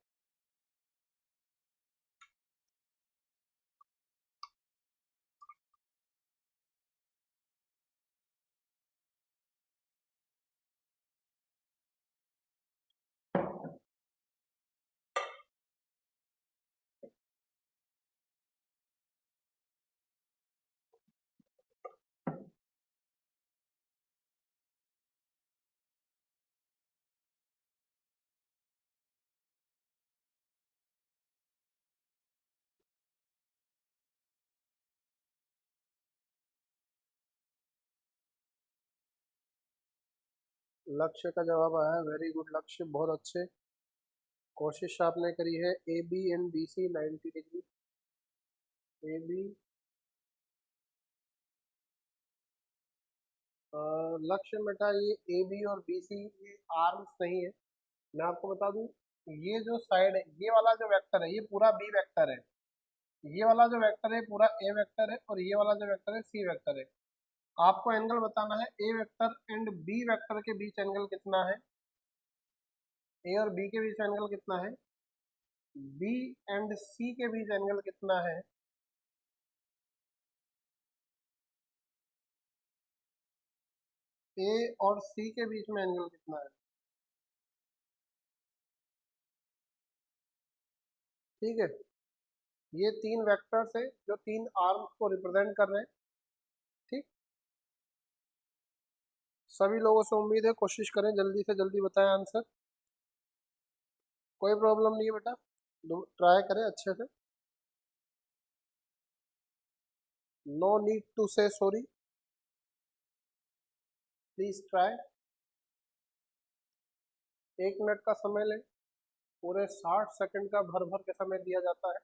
लक्ष्य का जवाब आया, वेरी गुड लक्ष्य, बहुत अच्छे। कोशिश आपने करी है। A B and B C 90 degree. A B, लक्ष्य बेटा ये ए बी और बी सी ये आर्म्स नहीं है। मैं आपको बता दूं, ये जो साइड है, ये वाला जो वेक्टर है ये पूरा बी वेक्टर है, ये वाला जो वेक्टर है पूरा ए वेक्टर है, और ये वाला जो वेक्टर है सी वेक्टर है। आपको एंगल बताना है, ए वेक्टर एंड बी वेक्टर के बीच एंगल कितना है, ए और बी के बीच एंगल कितना है, बी एंड सी के बीच एंगल कितना है, ए और सी के बीच में एंगल कितना है। ठीक है, ये तीन वेक्टर्स है जो तीन आर्म्स को रिप्रेजेंट कर रहे हैं। ठीक, सभी लोगों से उम्मीद है कोशिश करें जल्दी से जल्दी बताएं आंसर। कोई प्रॉब्लम नहीं है बेटा, ट्राई करें अच्छे से। नो नीड टू से सॉरी, प्लीज ट्राई। 1 मिनट का समय लें, पूरे 60 सेकंड का भर भर के समय दिया जाता है।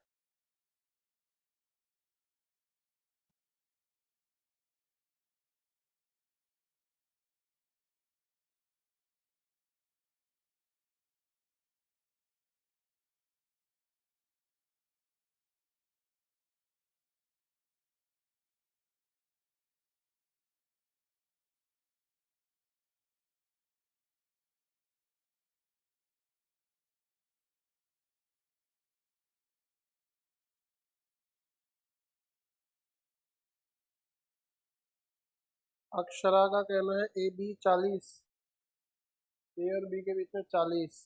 अक्षरा का कहना है ए बी 40, ए और बी के बीच में 40,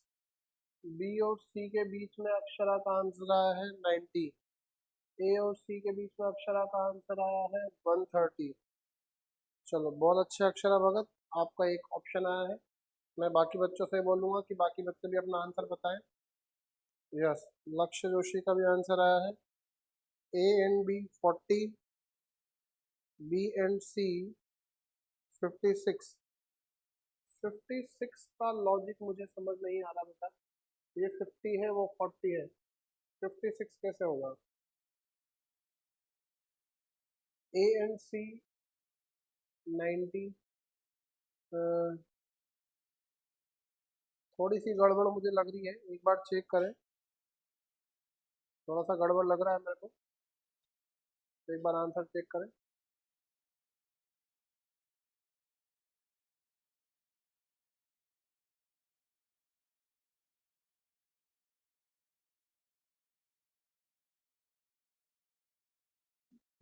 बी और सी के बीच में अक्षरा का आंसर आया है 90, ए और सी के बीच में अक्षरा का आंसर आया है 130। चलो बहुत अच्छे अक्षरा भगत, आपका एक ऑप्शन आया है। मैं बाकी बच्चों से बोलूंगा कि बाकी बच्चे भी अपना आंसर बताएं। यस, लक्ष्य जोशी का भी आंसर आया है। A and B 40, B and C 56। 56 का लॉजिक मुझे समझ नहीं आ रहा बेटा, ये 50 है वो 40 है, 56 कैसे होगा। ए एंड सी 90, थोड़ी सी गड़बड़ मुझे लग रही है, एक बार चेक करें, थोड़ा सा गड़बड़ लग रहा है मेरे को, तो एक बार आंसर चेक करें।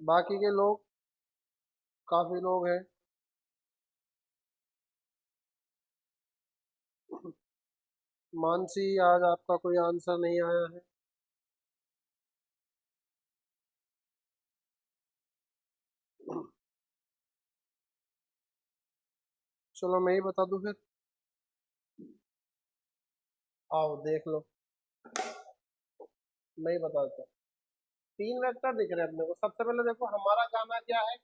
बाकी के लोग, काफी लोग हैं। मानसी, आज आपका कोई आंसर नहीं आया है। चलो मैं ही बता दूं फिर, आओ देख लो, मैं ही बता देता हूँ। तीन वेक्टर दिख रहे हैं अपने को। सबसे पहले देखो हमारा जाना क्या है,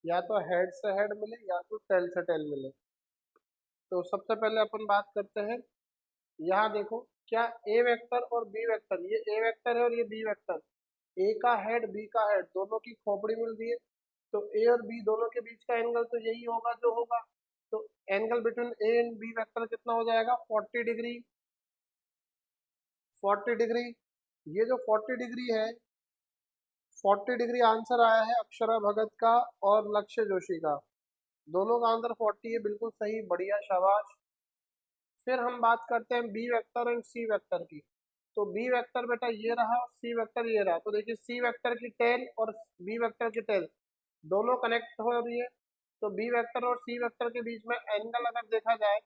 या तो हेड से हेड मिले या तो टेल से टेल मिले। तो सबसे पहले अपन बात करते हैं, यहाँ देखो क्या ए वेक्टर और बी वेक्टर, ये ए वेक्टर है और ये बी वेक्टर, ए का हेड बी का हेड दोनों की खोपड़ी मिल रही है, तो ए और बी दोनों के बीच का एंगल तो यही होगा जो होगा। तो angle between A and B vector कितना हो जाएगा, 40 डिग्री। 40 डिग्री, ये जो 40 डिग्री है, 40 डिग्री आंसर आया है अक्षरा भगत का और लक्ष्य जोशी का, दोनों का आंसर 40 है, बिल्कुल सही, बढ़िया शाबाश। फिर हम बात करते हैं B vector and C vector की। तो बी वेक्टर बेटा ये रहा, सी वेक्टर ये रहा, तो देखिए सी वेक्टर की टेल और बी वेक्टर की टेल दोनों कनेक्ट हो रही है, तो बी वेक्टर और सी वेक्टर के बीच में एंगल अगर देखा जाए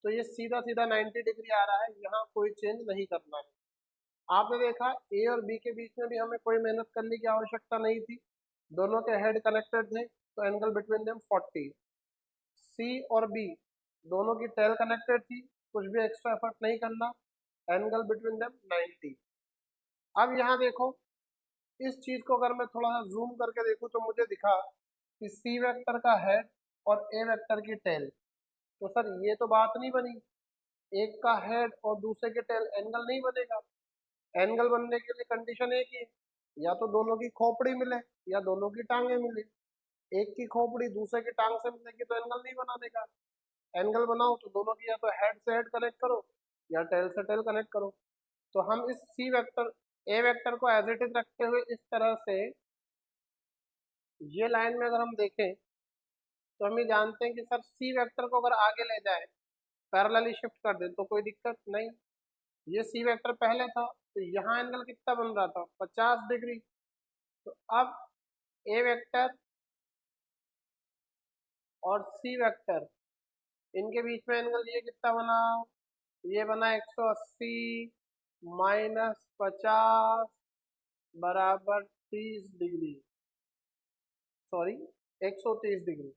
तो ये सीधा सीधा 90 डिग्री आ रहा है, यहाँ कोई चेंज नहीं करना है। आपने देखा ए और बी के बीच में भी हमें कोई मेहनत करने की आवश्यकता नहीं थी, दोनों के हेड कनेक्टेड थे, तो एंगल बिटवीन देम 40। सी और बी दोनों की टेल कनेक्टेड थी, कुछ भी एक्स्ट्रा एफर्ट नहीं करना, एंगल बिटवीन देम 90। अब यहाँ देखो, इस चीज को अगर मैं थोड़ा सा जूम करके देखूं तो मुझे दिखा कि सी वेक्टर का हेड और ए वेक्टर की टेल तो सर ये तो बात नहीं बनी, एक का हेड और दूसरे के टेल, एंगल नहीं बनेगा। एंगल बनने के लिए कंडीशन एक ही है, या तो दोनों की खोपड़ी मिले या दोनों की टांगे मिले। एक की खोपड़ी दूसरे की टांग से मिलेगी तो एंगल नहीं बनाने का। एंगल बनाओ तो दोनों की या तो हेड से हेड कनेक्ट करो या टेल से टेल कनेक्ट करो। तो हम इस सी वेक्टर ए वेक्टर को एज इट इज रखते हुए इस तरह से ये लाइन में अगर हम देखें तो हम ये जानते हैं कि सर सी वेक्टर को अगर आगे ले जाए, पैरेलली शिफ्ट कर दे तो कोई दिक्कत नहीं। ये सी वेक्टर पहले था तो यहाँ एंगल कितना बन रहा था, 50 डिग्री। तो अब ए वेक्टर और सी वेक्टर इनके बीच में एंगल ये कितना बना, ये बना 180 माइनस 50 बराबर 30 डिग्री, सॉरी 130 डिग्री।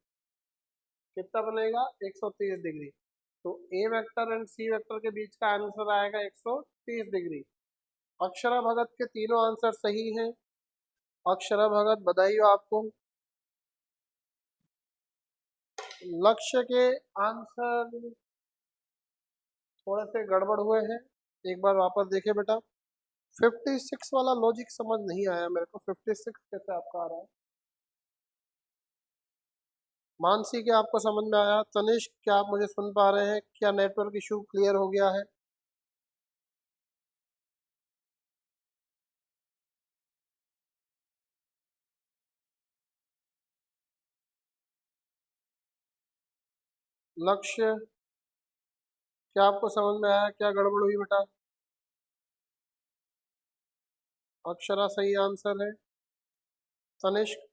कितना बनेगा, 130 डिग्री। तो ए वेक्टर एंड सी वेक्टर के बीच का आंसर आएगा 130 डिग्री। अक्षरा भगत के तीनों आंसर सही हैं। अक्षरा भगत बधाई हो आपको। लक्ष्य के आंसर थोड़े से गड़बड़ हुए हैं, एक बार वापस देखिए बेटा। 56 वाला लॉजिक समझ नहीं आया मेरे को, 56 कैसे आपका आ रहा है। मानसी क्या आपको समझ में आया? तनिष्क क्या आप मुझे सुन पा रहे हैं? क्या नेटवर्क इशू क्लियर हो गया है? लक्ष्य क्या आपको समझ में आया, क्या गड़बड़ हुई बेटा? अक्षरा सही आंसर है। तनिष्क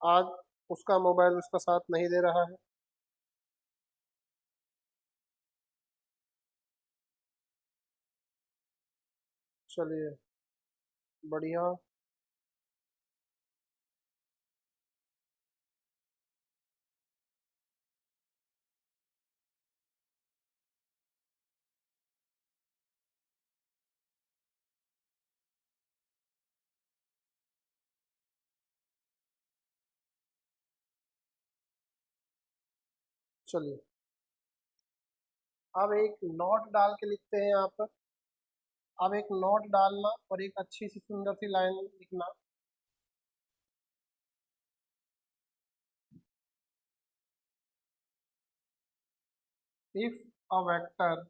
आज उसका मोबाइल उसका साथ नहीं दे रहा है। चलिए बढ़िया। चलिए अब एक नोट डाल के लिखते हैं यहाँ पर। अब एक नोट डालना और एक अच्छी सी सुंदर सी लाइन लिखना। If a vector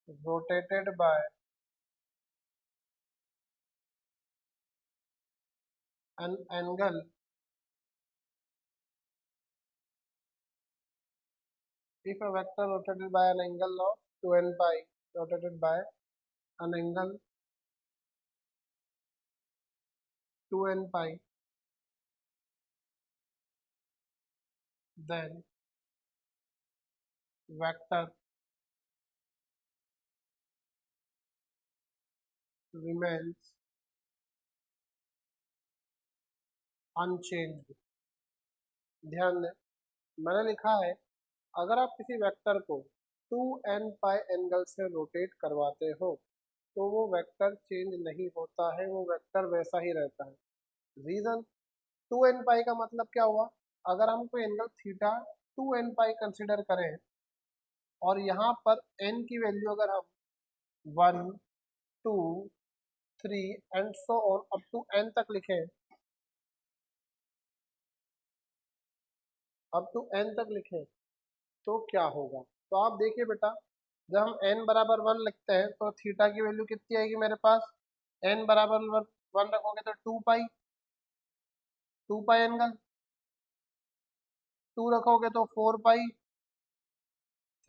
rotated by an angle if a vector rotated by an angle of 2n pi rotated by an angle 2n pi, then vector remains unchanged। ध्यान दें, मैंने लिखा है अगर आप किसी वेक्टर को 2n पाई एंगल से रोटेट करवाते हो तो वो वेक्टर चेंज नहीं होता है, वो वेक्टर वैसा ही रहता है। रीजन, 2n पाई का मतलब क्या हुआ, अगर हम कोई एंगल थीटा 2n पाई कंसिडर करें और यहाँ पर n की वैल्यू अगर हम 1 2 3 and so on up to n तक लिखें, अप टू n तक लिखें तो क्या होगा। तो आप देखिए बेटा, जब हम n बराबर 1 लिखते हैं तो थीटा की वैल्यू कितनी आएगी मेरे पास, n बराबर 1 रखोगे तो 2 पाई एंगल, 2 रखोगे तो 4 पाई,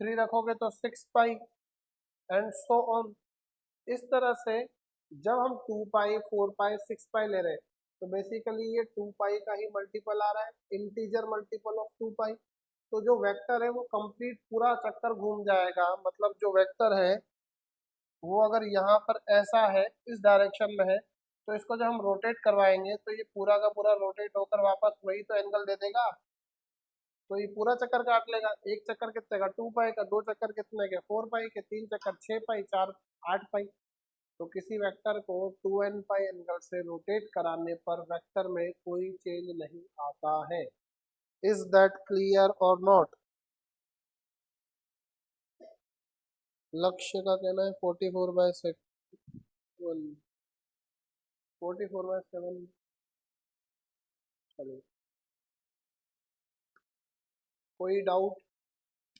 3 रखोगे तो 6 पाई एंड सो ऑन। इस तरह से जब हम 2 पाई 4 पाई 6 पाई ले रहे हैं तो बेसिकली ये 2 पाई का ही मल्टीपल आ रहा है, इंटीजर मल्टीपल ऑफ 2 पाई। तो जो वेक्टर है वो कंप्लीट पूरा चक्कर घूम जाएगा, मतलब जो वेक्टर है वो अगर यहाँ पर ऐसा है, इस डायरेक्शन में है, तो इसको जब हम रोटेट करवाएंगे तो ये पूरा का पूरा रोटेट होकर वापस वही तो एंगल दे देगा। तो ये पूरा चक्कर काट लेगा। एक चक्कर कितने का, 2 पाई का, दो चक्कर कितने के, 4 पाई के, तीन चक्कर 6 पाई, चार 8 पाई। तो किसी वेक्टर को 2n पाई एंगल से रोटेट कराने पर वेक्टर में कोई चेंज नहीं आता है। इज दैट क्लियर और नॉट? लक्ष्य का कहना है 44/7, 44/7। चलो, कोई डाउट,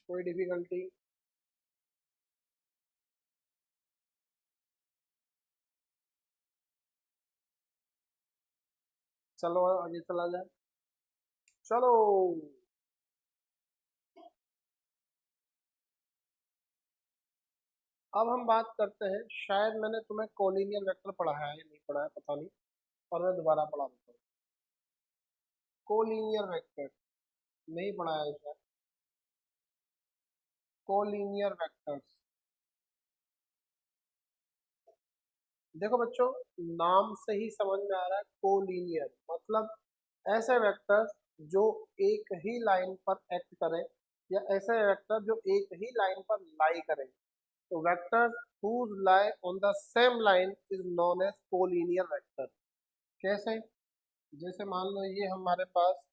कोई डिफिकल्टी? चलो आगे चला जाए। चलो, अब हम बात करते हैं, शायद मैंने तुम्हें कोलिनियर वेक्टर पढ़ाया है या नहीं पढ़ाया पता नहीं, और मैं दोबारा पढ़ा देता हूँ। कोलिनियर वेक्टर नहीं पढ़ाया है शायद। कोलिनियर वेक्टर्स, देखो बच्चों, नाम से ही समझ में आ रहा है कोलिनियर मतलब ऐसे वेक्टर्स जो एक ही लाइन पर एक्ट करें, या ऐसे वेक्टर जो एक ही लाइन पर लाई करें। तो vector whose lie on the same line is known as collinear vector। कैसे? जैसे मान लो ये हमारे पास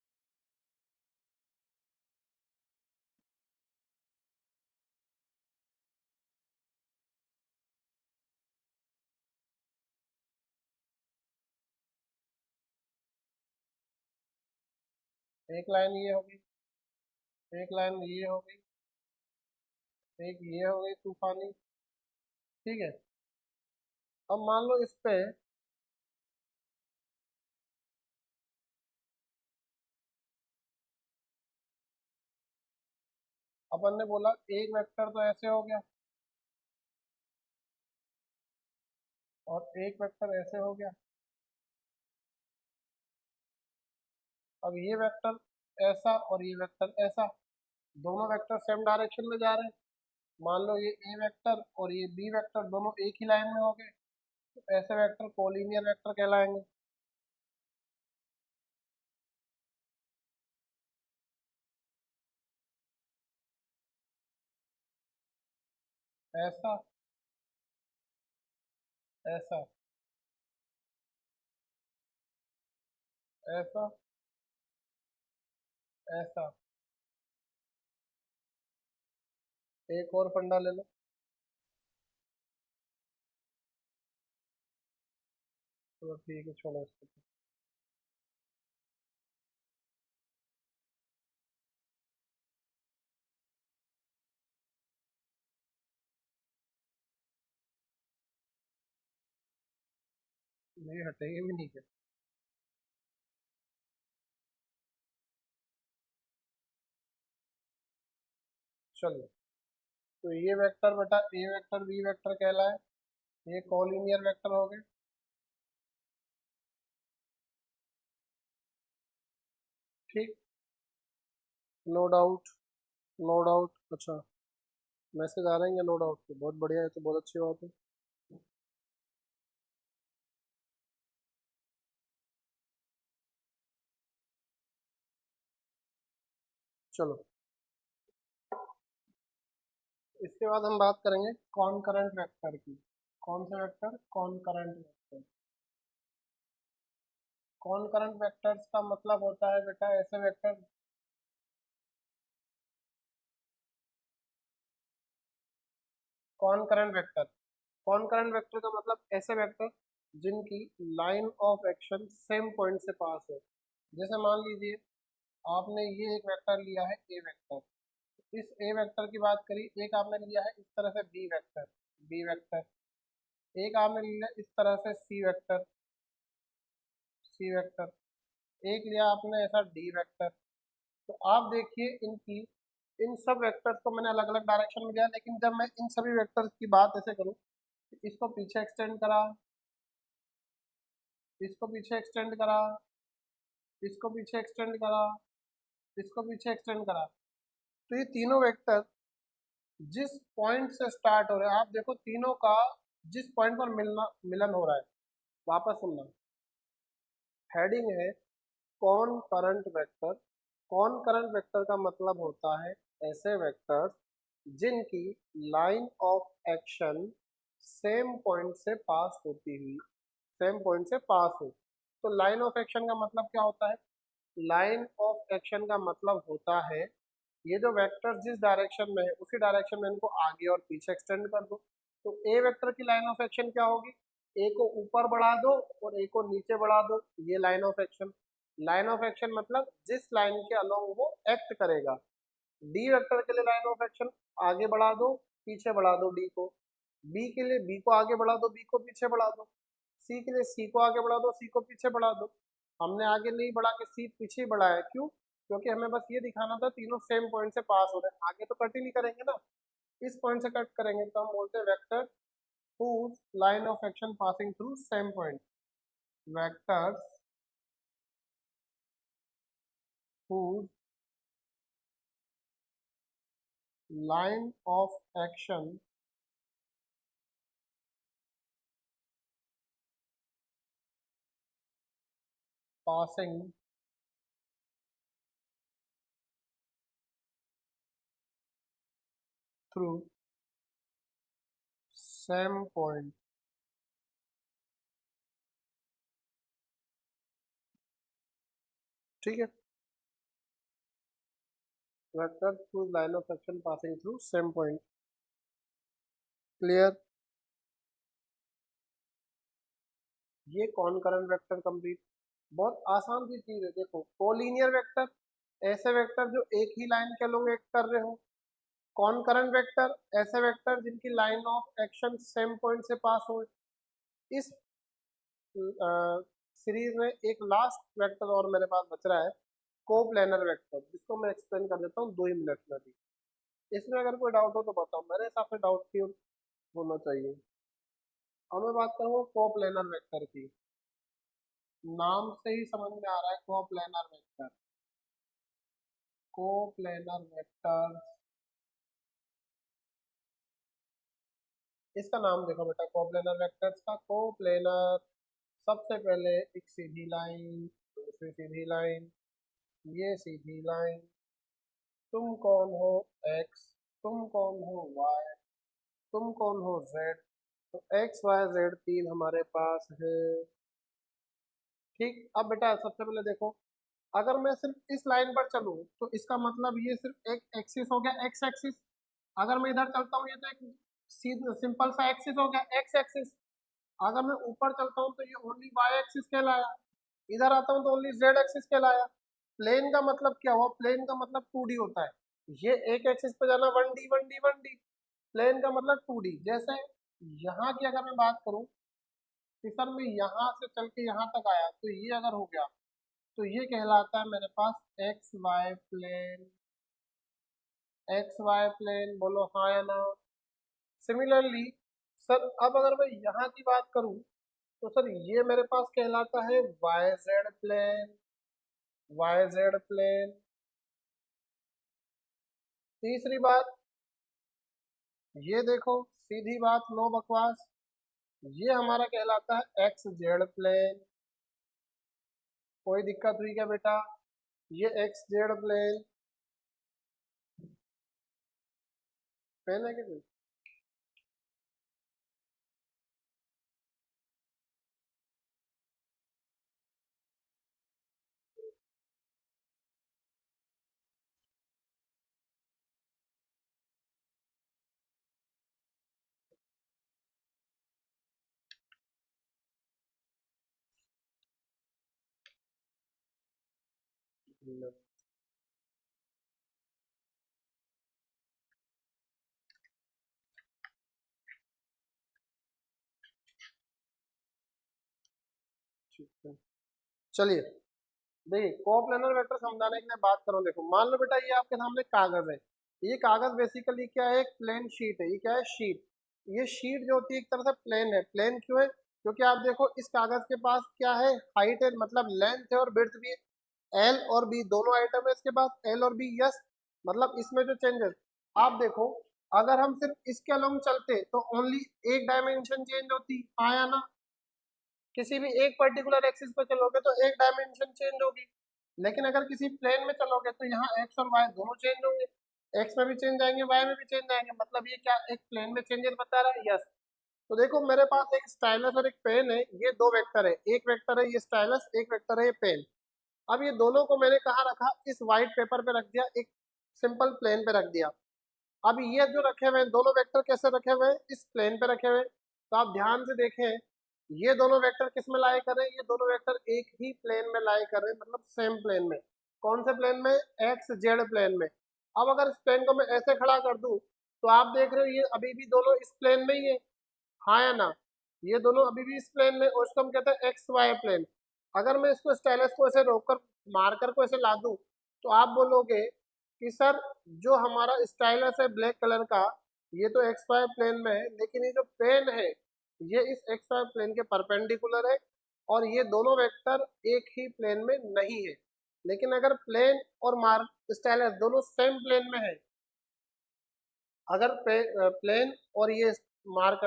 एक लाइन ये होगी, एक लाइन ये होगी, एक ये हो गई तूफानी, ठीक है। अब मान लो इस पे अपन ने बोला एक वेक्टर तो ऐसे हो गया और एक वेक्टर ऐसे हो गया। अब ये वेक्टर ऐसा और ये वेक्टर ऐसा, दोनों वेक्टर सेम डायरेक्शन में जा रहे हैं। मान लो ये ए वेक्टर और ये बी वेक्टर दोनों एक ही लाइन में हो गए, तो ऐसे वेक्टर कोलिनियर वेक्टर कहलाएंगे। ऐसा, ऐसा, ऐसा, ऐसा। एक और फंडा ले लो। चलो ठीक है, छोड़ो इसको। ये हटेगी भी नहीं क्या? चलो, तो ये वेक्टर बेटा ए वेक्टर बी वेक्टर कहलाए, ये कोलिनियर वेक्टर हो गए। ठीक, नो डाउट, नो डाउट। अच्छा, मैसेज आ रहे हैं नो डाउट के, बहुत बढ़िया है, तो बहुत अच्छी बात है। चलो, इसके बाद हम बात करेंगे कॉन करंट वेक्टर की। कौन सा vector? Concurrent vector. Concurrent vectors का मतलब होता है बेटा ऐसे vector, concurrent vector, concurrent vector का मतलब ऐसे वेक्टर जिनकी line of action same point से पास हो। जैसे मान लीजिए आपने ये एक वेक्टर लिया है ए वेक्टर, इस ए वेक्टर की बात करी, एक आपने लिया है इस तरह से बी वेक्टर, बी वेक्टर, एक आपने लिया इस तरह से सी वेक्टर, सी वेक्टर, एक लिया आपने ऐसा डी वेक्टर। तो आप देखिए इनकी, इन सब वेक्टर्स को मैंने अलग अलग डायरेक्शन में लिया, लेकिन जब मैं इन सभी वेक्टर्स की बात ऐसे करूँ, इसको पीछे एक्सटेंड करा, इसको पीछे एक्सटेंड करा, इसको पीछे एक्सटेंड करा, इसको पीछे एक्सटेंड करा, तो ये तीनों वेक्टर जिस पॉइंट से स्टार्ट हो रहे हैं, आप देखो तीनों का जिस पॉइंट पर मिलना मिलन हो रहा है, वापस सुनना, हेडिंग है कौन करंट वेक्टर। कौन करंट वेक्टर का मतलब होता है ऐसे वेक्टर्स जिनकी line of action same point से पास होती हुई, सेम पॉइंट से पास हो। तो लाइन ऑफ एक्शन का मतलब क्या होता है? लाइन ऑफ एक्शन का मतलब होता है ये जो वेक्टर जिस डायरेक्शन में है उसी डायरेक्शन में इनको आगे और पीछे एक्सटेंड कर दो। तो ए वेक्टर की लाइन ऑफ एक्शन क्या होगी, ए को ऊपर बढ़ा दो और ए को नीचे बढ़ा दो, ये line of action. Line of action मतलब जिस लाइन के अलोंग वो एक्ट करेगा। डी वेक्टर के लिए लाइन ऑफ एक्शन आगे बढ़ा दो पीछे बढ़ा दो डी को, बी के लिए बी को आगे बढ़ा दो बी को पीछे बढ़ा दो, सी के लिए सी को आगे बढ़ा दो सी को पीछे बढ़ा दो। हमने आगे नहीं बढ़ा के सी पीछे बढ़ाया, क्यों? क्योंकि हमें बस ये दिखाना था तीनों सेम पॉइंट से पास हो रहे हैं, आगे तो कट ही नहीं करेंगे ना, इस पॉइंट से कट करेंगे। तो हम बोलते हैं vector whose line of action passing through same point, vectors whose line of action passing through same point। ठीक है, vector whose line of action passing through same point। Clear? ये कॉनकरेंट वेक्टर कंप्लीट। बहुत आसान सी चीज है, देखो कोलिनियर वेक्टर ऐसे vector जो एक ही लाइन के अलोंग एक्ट कर रहे हो, कॉनकरेंट वेक्टर ऐसे वेक्टर जिनकी line of action same point से पास हो। इस सीरीज में एक लास्ट वेक्टर और मेरे पास बच रहा है, कोप्लेनर वेक्टर, जिसको मैं एक्सप्लेन कर देता हूँ 2 ही मिनट में भी। इसमें अगर कोई डाउट हो तो बताओ, मेरे हिसाब से डाउट क्यों होना चाहिए। अब मैं बात करूँगा कोप्लेनर वेक्टर की। नाम से ही समझ में आ रहा है कोप्लेनर वेक्टर। कोप्लेनर वेक्टर, इसका नाम देखो बेटा, कोप्लेनर वेक्टर्स का। कोप्लेनर सबसे पहले एक सीधी लाइन, दूसरी सीधी लाइन, ये सीधी लाइन, तुम कौन हो x, तुम कौन हो y, तुम कौन हो z। तो x y z 3 हमारे पास है। ठीक, अब बेटा सबसे पहले देखो, अगर मैं सिर्फ इस लाइन पर चलूं तो इसका मतलब ये सिर्फ एक एक्सिस हो गया, एक्स एक्सिस। अगर मैं इधर चलता हूँ ये तो एक सिंपल सा एक्सिस हो गया, एक्स एक्सिस। अगर मैं ऊपर चलता हूँ तो ये ओनली वाई एक्सिस कहलाया, इधर आता हूँ तो ओनली जेड एक्सिस कहलाया। प्लेन का मतलब क्या हुआ, प्लेन का मतलब 2D होता है। ये एक एक्सिस पे जाना 1D 1D 1D, प्लेन का मतलब 2D। जैसे यहाँ की अगर मैं बात करूँ कि सर मैं यहाँ से चल के यहाँ तक आया, तो ये अगर हो गया तो ये कहलाता है मेरे पास x y plane. X y plane, बोलो हाँ या ना। सिमिलरली सर अब अगर मैं यहाँ की बात करूँ तो सर ये मेरे पास कहलाता है Y Z plane. Y Z plane. तीसरी बात, ये देखो सीधी बात, नो बकवास, ये हमारा कहलाता है एक्स जेड प्लेन। कोई दिक्कत हुई क्या बेटा? ये एक्स जेड प्लेन पेन है कि नहीं? ठीक है, चलिए देखिए कोप्लेनर वेक्टर समझाने के लिए बात करो। देखो मान लो बेटा ये आपके सामने कागज है, ये कागज बेसिकली क्या है, एक प्लेन शीट है। ये क्या है, शीट। ये शीट जो होती है एक तरह से प्लेन है। प्लेन क्यों है? क्योंकि आप देखो इस कागज के पास क्या है, हाइट है, मतलब लेंथ है और ब्रेड्थ भी है। एल और बी दोनों आइटम है इसके पास, एल और बी। यस, मतलब इसमें जो चेंजेस आप देखो, अगर हम सिर्फ इसके अलोंग चलते तो ओनली एक डायमेंशन चेंज होती, आया ना। किसी भी एक पर्टिकुलर एक्सिस पे चलोगे तो एक डायमेंशन चेंज होगी, लेकिन अगर किसी प्लेन में चलोगे तो यहाँ एक्स और वाई दोनों चेंज होंगे। एक्स में भी चेंज आएंगे, वाई में भी चेंज आएंगे, मतलब ये क्या एक प्लेन में चेंजेस बता रहा है। यस। तो देखो मेरे पास एक स्टाइलस और एक पेन है, ये दो वेक्टर है, एक वेक्टर है ये स्टाइलस, एक वेक्टर है ये पेन। अब ये दोनों को मैंने कहाँ रखा, इस व्हाइट पेपर पे रख दिया, एक सिंपल प्लेन पे रख दिया। अब ये जो रखे हुए हैं दोनों वेक्टर कैसे रखे हुए हैं, इस प्लेन पे रखे हुए हैं। तो आप ध्यान से देखें, ये दोनों वेक्टर किस में लाई कर रहे हैं, ये दोनों वेक्टर एक ही प्लेन में लाई कर रहे हैं, मतलब सेम प्लेन में। कौन से प्लेन में, एक्स जेड प्लेन में। अब अगर इस प्लेन को मैं ऐसे खड़ा कर दूं तो आप देख रहे हो ये अभी भी दोनों इस प्लेन में ही है, हाँ या ना, ये दोनों अभी भी इस प्लेन में, और इसको हम कहते हैं एक्स वाई प्लेन। अगर मैं इसको स्टाइलस को ऐसे रोककर मार्कर को ऐसे ला दूं तो आप बोलोगे कि सर जो हमारा स्टाइलस है ब्लैक कलर का, ये तो एक्स वाई प्लेन में है, लेकिन ये जो पेन है ये इस एक्स वाई प्लेन के परपेंडिकुलर है, और ये दोनों वेक्टर एक ही प्लेन में नहीं है। लेकिन अगर प्लेन और मार्क स्टाइलस दोनों सेम प्लेन में है, अगर प्लेन और ये मार्क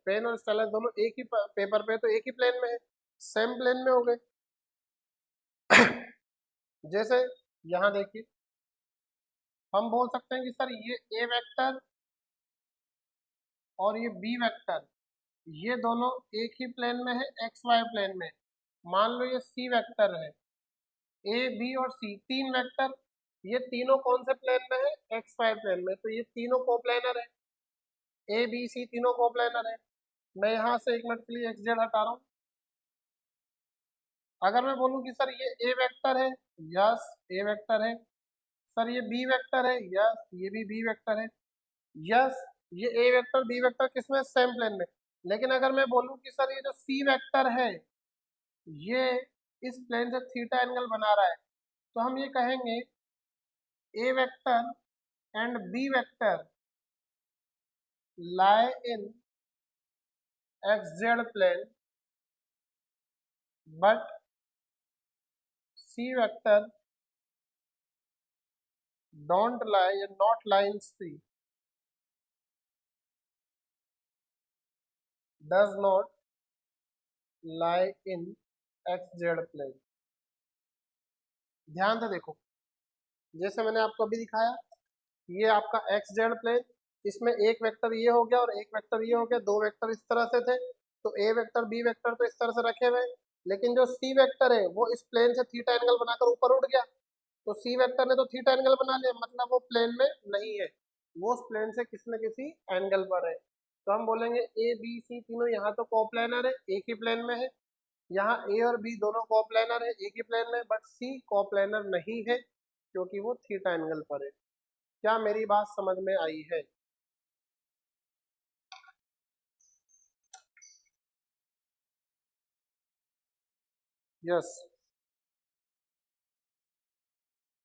पेन और स्टाइलस दोनों एक ही पेपर पे, तो एक ही प्लेन में है, सेम प्लेन में हो गए। जैसे यहाँ देखिए, हम बोल सकते हैं कि सर ये ए वेक्टर और ये बी वेक्टर, ये दोनों एक ही प्लेन में है, एक्स वाई प्लेन में। मान लो ये सी वेक्टर है, ए बी और सी तीन वेक्टर, ये तीनों कौन से प्लेन में है, एक्स वाई प्लेन में। तो ये तीनों कोप्लेनर है, ए बी सी तीनों कोप्लेनर है। मैं यहाँ से एक मिनट के लिए एक्स जेड हटा रहा हूँ। अगर मैं बोलूँ कि सर ये ए वेक्टर है, यस ए वेक्टर है। सर ये बी वेक्टर है, यस ये भी बी वेक्टर है। यस ये ए वेक्टर बी वेक्टर किसमें, सेम प्लेन में। लेकिन अगर मैं बोलूँ कि सर ये जो सी वेक्टर है ये इस प्लेन से थीटा एंगल बना रहा है, तो हम ये कहेंगे A vector and B vector lie in xz plane, but c vector don't lie, not lie in c, does not lie in xz plane। ध्यान से देखो, जैसे मैंने आपको अभी दिखाया, ये आपका एक्स जेड प्लेन, इसमें एक वेक्टर ये हो गया और एक वेक्टर ये हो गया, दो वेक्टर इस तरह से थे, तो ए वेक्टर बी वेक्टर तो इस तरह से रखे हुए। लेकिन जो सी वेक्टर है वो इस प्लेन से थीटा एंगल बनाकर ऊपर उठ गया, तो सी वेक्टर ने तो थीटा एंगल बना लिया, मतलब वो प्लेन में नहीं है, वो उस प्लेन से किसी न किसी एंगल पर है। तो हम बोलेंगे ए बी सी तीनों यहाँ तो कोप्लेनर है, एक ही प्लेन में है। यहाँ ए और बी दोनों कोप्लेनर है, एक ही प्लेन में, बट सी कोप्लेनर नहीं है क्योंकि वो थीटा एंगल पर है। क्या मेरी बात समझ में आई है? यस,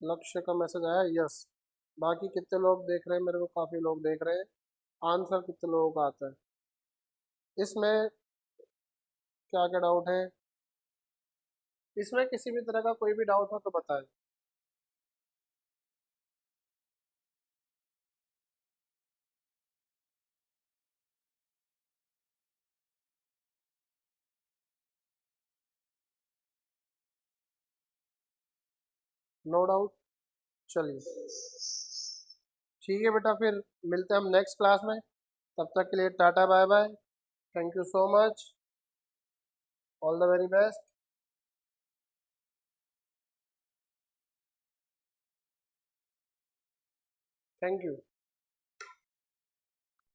लक्ष्य का मैसेज आया, यस। बाकी कितने लोग देख रहे हैं, मेरे को काफी लोग देख रहे हैं। आंसर कितने लोगों का आता है इसमें, क्या क्या डाउट है इसमें, किसी भी तरह का कोई भी डाउट हो तो बताएं। नो डाउट, चलिए ठीक है बेटा, फिर मिलते हैं हम नेक्स्ट क्लास में। तब तक के लिए ta-ta bye bye, thank you so much, all the very best. Thank you.